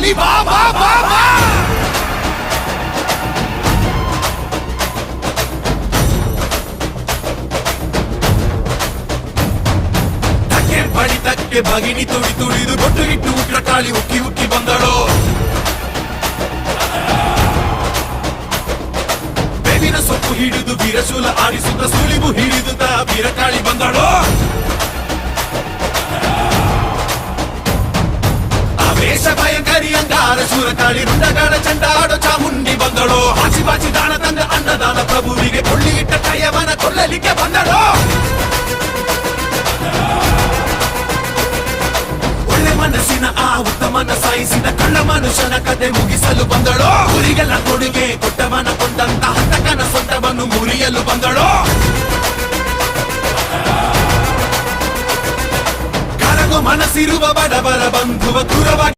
ಕಾಲಿ ಬಾ ಬಾ ಬಾ ಬಾ. ಬಡಿತಕ್ಕೆ ಭಗಿನಿ ತುಡಿ ತುಡಿದು ಬೊಟ್ಟು ಇಟ್ಟು ಉಗ್ರ ಕಾಳಿ ಉಕ್ಕಿ ಉಕ್ಕಿ ಬಂದಳು. ಬೇವಿನ ಸೊಪ್ಪು ಹಿಡಿದು ವೀರಶೂಲ ಆಡಿಸುತ್ತ ಸುಳಿವು ಹಿಡಿದುತ್ತ ವೀರಕಾಳಿ ಬಂದಳು. ಆವೇಶ ಭಯಂಕರಿ ಅಂಗಾರ ಶೂರಕಾಳಿ ರುಂಡಗಾಡ ಚಂಡಾಡೋ ಚಾಮುಂಡಿ ಬಂದಳು. ಹಾಚಿ ಬಾಚಿ ದಾನ ತಂದ ಅನ್ನದಾನ ಪ್ರಭುವಿಗೆ ಕೊಳ್ಳಿ ಇಟ್ಟ ಕೈಯವನ ಕೊಲ್ಲಲಿಕ್ಕೆ ಬಂದಳು. ಮನಸ್ಸಿನ ಆ ಉತ್ತಮನ ಸಾಯಿಸಿದ ಕಳ್ಳ ಮನುಷ್ಯನ ಕತೆ ಮುಗಿಸಲು ಬಂದಳು. ಊರಿಗೆಲ್ಲ ಕೊಡುಗೆ ಕೊಟ್ಟವನ ಕೊಂದಂತ ಹತಕನ ಸೊಂಟವನ್ನು ಮುರಿಯಲು ಬಂದಳು. ಕರಗು ಮನಸ್ಸಿರುವ ಬಡವರ ಬಂಧುವ ದೂರವಾಗಿ